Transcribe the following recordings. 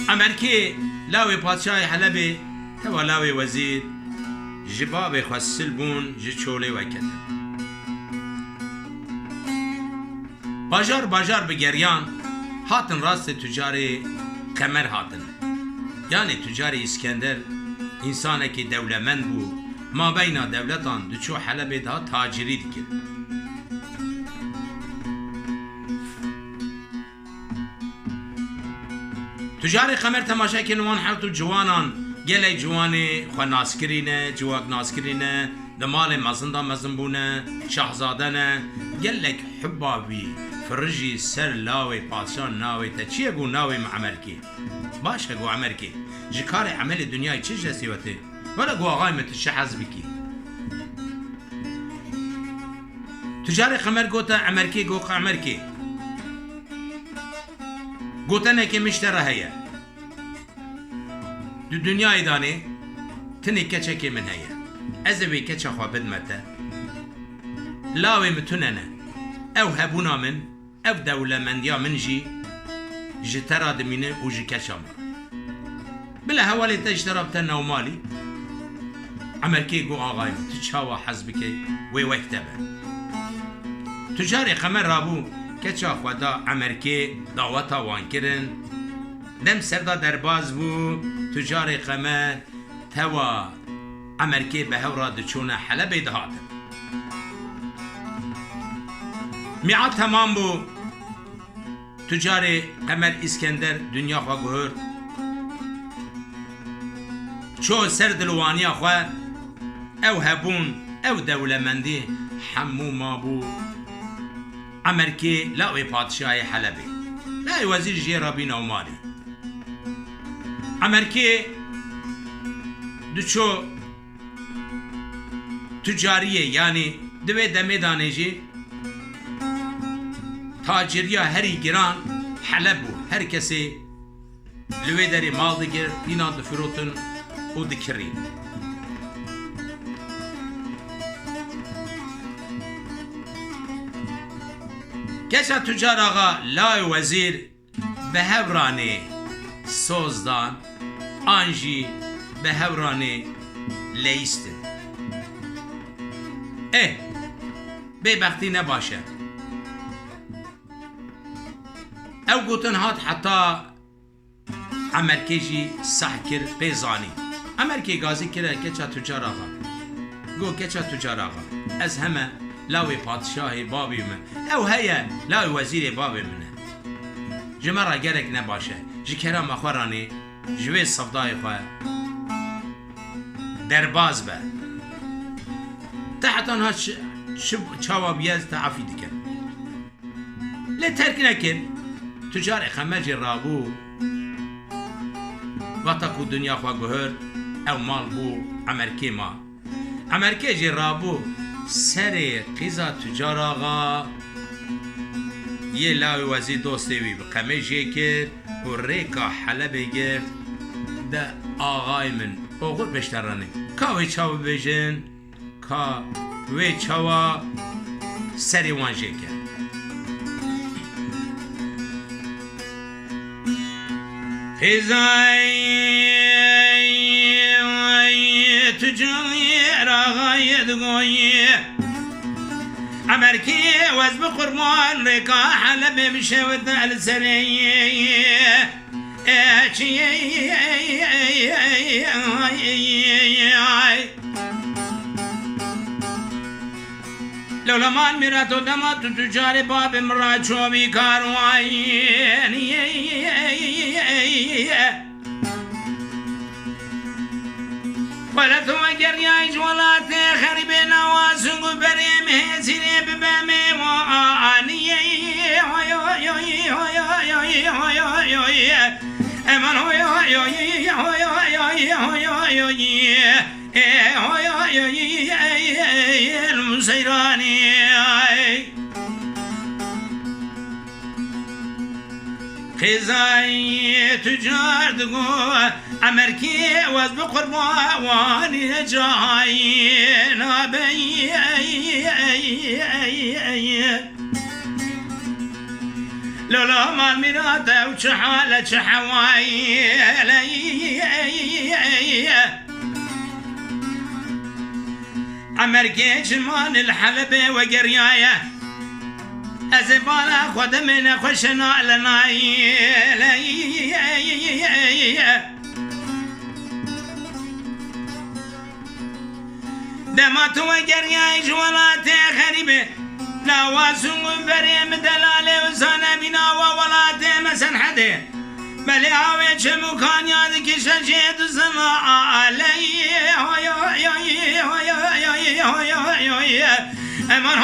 امریکی لاوی پادشاه حلب توا لاوی وزیر جباب خسل بون جچوله وکت باجار بگریان هاتن راست تجاری قمر هاتن یعنی تجاری اسکندر انسانه که دولمند بو ما بین دولتان دچو حلب دا تاجری دیگر تجاری قمر تماشا کنوان حلتو جوانان گله جوانی خو ناسکرینه جواک ناسکرینه دمال مزندا مزنبونه شاهزاده نه گلک حبابی فرجی سر لاوی پادشاه ناوی تا چیه گو ناوی معمرکی باشه گو عمرکی جکار عمل دنیای چه جسیوته ولا گو آقای متشه حزبکی تجاری قمر گوتا عمرکی گو عمرکی گوتا نه که مشتره هیه دو دنیای دانی تنی کچه که من هیه از وی کچه خواه بدمته لاوی متوننه او هبونا من او دوله من یا من جی ترا دمینه و جی کچه من بلا حوالی تجترابتن نو مالی عمرکی گو آقای من تچاوا حزبکی وی وکتبه تجاری قمر رابو کچه خواه دا عمرکی دعوتا وان کرن دم سردا درباز بو تجاری قمر توا عمرکی به هورا دچونه حلب دهاتن میعاد تمام بو تجاری قمر اسکندر دنیا خواه گهرد چو سر دلوانیا خواه او هبون او دولمندی حمو ما بو عمرکی لاوی پادشاه حلبی لاوی وزیر جیرابین و مالی عمرکی دوچو تجاریه یعنی دوی دمه دانجی تاجریا هری گران حلب بو هر کسی لوی داری مال دیگر دینا دفروتن و دکرین کسا تجار آقا لای وزیر به هورانه سوزدان آنجی به هورانه لیستن ببختی نباشه او گوتن هات حتی عمرکی صح کر پیزانی عمرکی گازی کرده کچا تجار آقا گو کچا تجار آقا از همه لاوی پادشاه بابی من او هیا لاوی وزیر بابی منه جمرا گرک نباشه جکرا مخورانی جوی صفدای خواه درباز به تحت آنها چاوا بیاز تعافی دکن لی ترک نکن تجار خمج رابو وقتا کو دنیا خواه گهر او مال بو عمرکی ما عمرکی جی رابو سر قیزا تجار آقا یه لاوی وزی دوستی وی بقمه جی کرد و ریکا حلب گرد ده آقای من اوغور بشترانه که وی چاو بیجن که وی چاوا سری وان جی کرد قیزای تجار آقای دگوی عمرکی وز بقرمان ریکا حلب بشود السری لولا مال میراتو دمات تجار باب مراد شوبی کاروین ولا تو اگر یای جولات خریب نوازنگو بریم هزینه ببمه وانی امان المسيراني خزاي تجار دقو عمركي وز بقرباني جاي نبي لولا مال ميراته وشحالة شحواي عمركي جمال الحلبة وقرياية أزبالا خود من خوشنا لناي دمات وقرياي جوالاتي خريبة لا واسون بريم دلالي وزانا بنا وولاتي مسن حدي بلي هاوي جمو كان يادك شجيد زما علي امان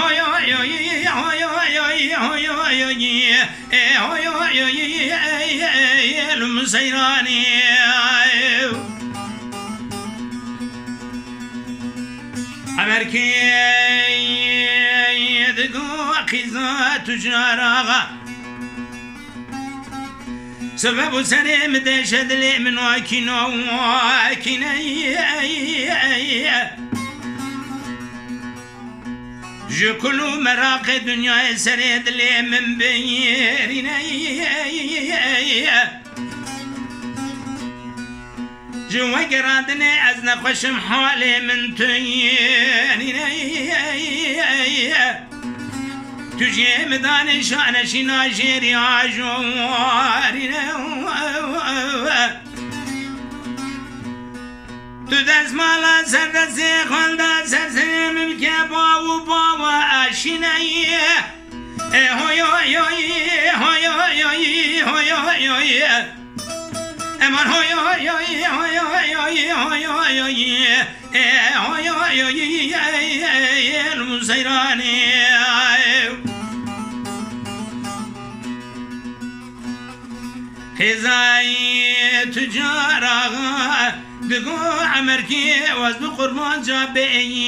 المسيراني امركي يدقو قيزا تجارا سبب سريم دشد لي من واكينو واكيني جو كلو مراق دنيا سريد لي من بيريني جو قرادني أزنا خشم حالي من تيريني تجي مدان شان شنا جيري عجواريني تدز مالا سردسي خلدا سرسي ممكبا وباوا أشيني هوي هوي هوي هوي هوي هوي امان هوي هوي هوي هوي هوي هوي هوي هوي هوي المسيراني خزاي تجارة دقو عمركي وزن قرمان جابي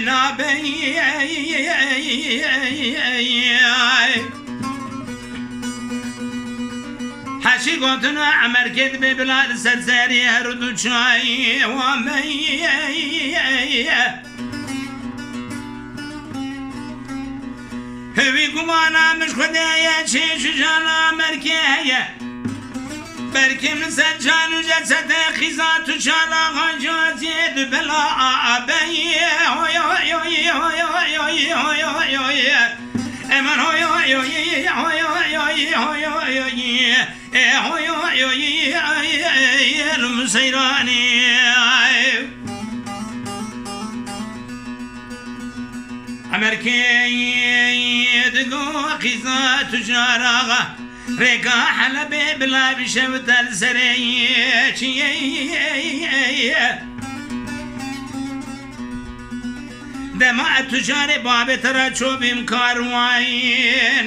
نابي حشي قوتنا عمركي ببلاد سرساري هردو شاي وامي هوي قمانا مش خدايا شي شجانا مركيها بركي من سجان وجسد خزات وشالا غجازيد بلا أبي هوي هوي هوي هوي هوي هوي هوي هوي امان هوي هوي هوي هوي هوي هوي هوي هوي هوي المسيراني أمريكي دقو خزات وشالا ريكا حلبي بلا بشوت السرية دماء تجاري بابي ترى شو بمكار وين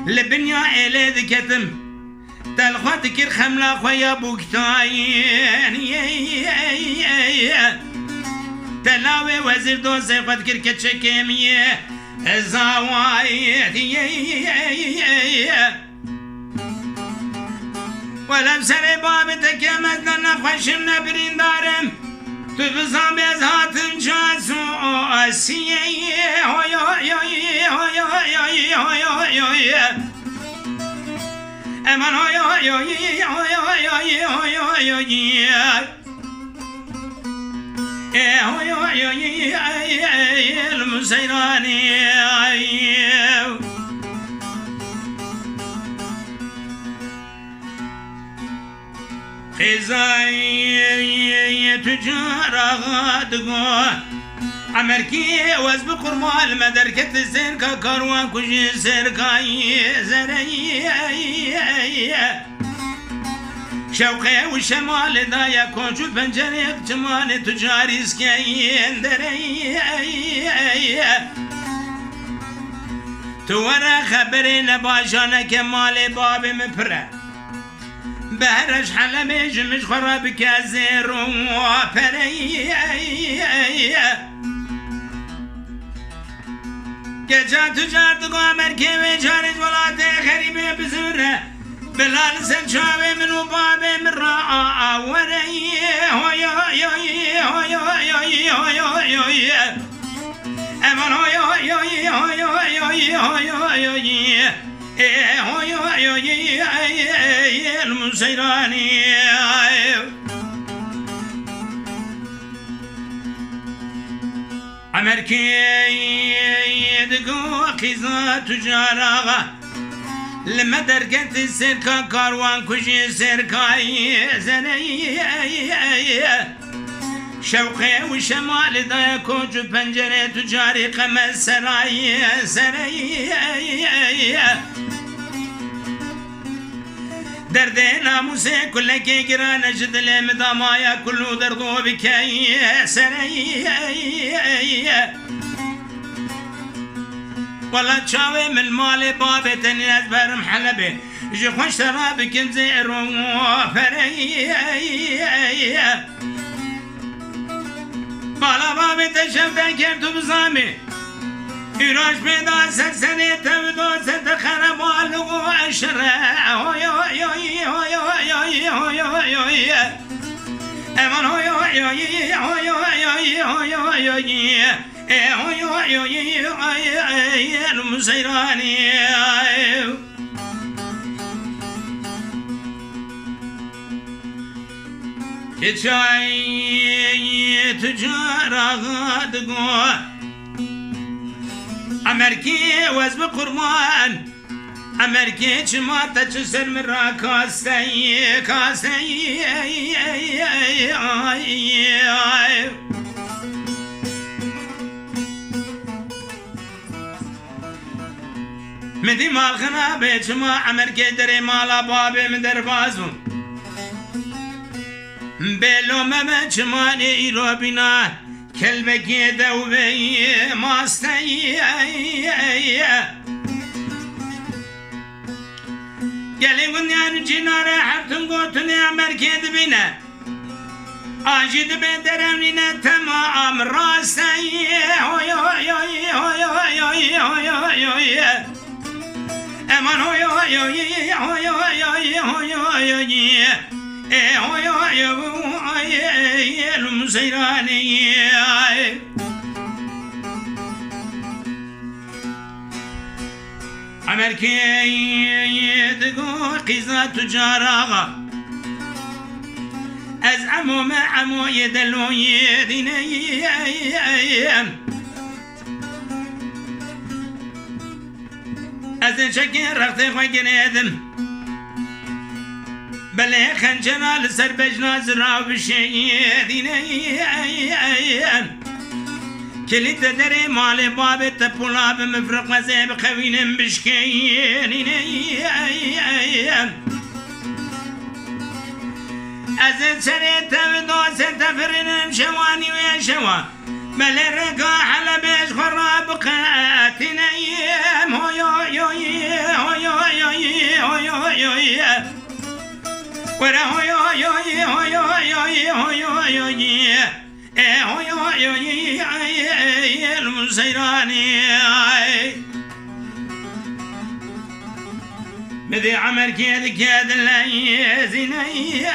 لبنيا إلي ذكتم تلخوات كير خملا خويا بوكتاين تلاوي وزير دوسي خد كير كتشكيميه الزوايد ولم سري بابتك يمدنا نخشم نبرين دارم تبزام بزهاتن جاسو أسيه هوي هوي هوي هوي هوي هوي أمان هوي هوي هوي هوي هوي هوي هوي هوي المسيراني خزاي تجارة غادقو عمركي وزب قرمال مدركة الزين كاروان كجي سركاي زري شوقي والشمال دايا كونشو بنجريك جمال تجاري سكين دري تورا خبري نباشانا كمالي بابي مبرا بهرش حلمي جمش خراب كازير وبري كجا تجار تقوى مركي وجارج ولاتي خريبي بزوره بلال سنشاوي من وبابي من راء وري هوي هوي هوي هوي هوي هوي امان های های های های های های های های های های المسیرانی امرکی دگو قیزا تجارا لما درگت سرکا کاروان کجی سرکای زنی شوقي وشمال دا كوج بنجرة تجاري قمس سراي سراي درد ناموسي كل كي قرانا جدل مدامايا كله دردو بكاي سراي والله تشاوي من مالي بابي تاني أزبر محلبي جي خوش ترابي كنزي رو فري بالا بابی تشفته کرد و بزامی ایراش پیدا سکسنی تودو ست خربال و اشره امان المسیرانی كتشاي تجارة غادقو أمريكي وزب قرمان أمريكي جماعة تجسر من راكاسي كاسي مدي مال خنابي جماعة أمريكي دري مالا بابي من دربازون بلو مما چمانی ایرو بینا کلبکی دوبی ماستی گلی گنیان جناره حفتون گوتونی امرکی دبینه آجید به درمینه تمام راستی امان المسيراني أمريكي تقو قيزة تجارة أزعمو ما عمو يدلو يديني أزن شكين رغتي خوي بله خنجنا لسر بجنا زراو بشيدين كليت دري مال باب تبولا بمفرق وزيب خوين بشكين أزد سريت بدو ستفرن شواني ويشوا بله رقا على بيش خراب قاتنا ورا هوي هوي هوي هوي هوي هوي هوي هوي المسيراني مذي عمر كيد كيد اللي زيني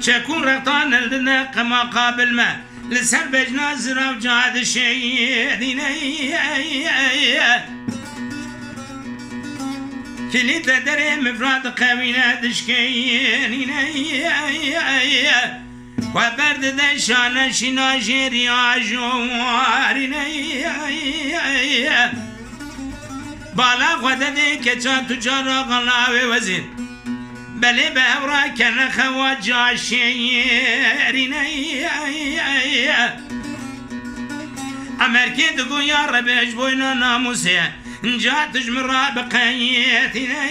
شكون رقطان لدنا قما قابل ما لسر بجنا زرا وجاد الشيء ديني كلي تدري مفراد قوينا دشكين وبرد دشانا شنا جريا جوارين بالا غددي كتا تجارة غلاوي وزين بلي بهورا كان خواجا شيرين أمريكي تقو يا ربي اجبوينا ناموسي نجات جمرة بقيتنا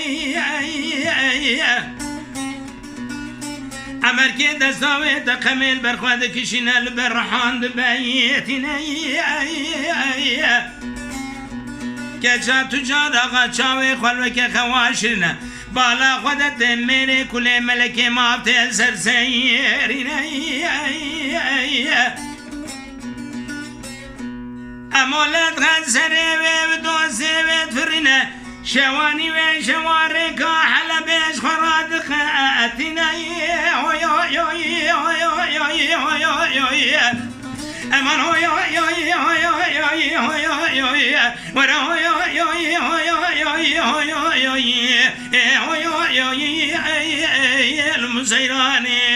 أمريكي دستاوي تقميل برخواد كشينا البرحان ببيتنا كجا تجارة غاتشاوي خلوك خواشرنا بالا خودت ميري كل ملكي ما بتسر سيرنا أمولد غنسري ودوسي وتفرنا شواني وشوارك حلا بيش خراد خاتنا امان هوي هوي هوي هوي هوي هوي هوي هوي ورا هوي هوي هوي هوي هوي هوي هوي هوي هوي هوي هوي المزيراني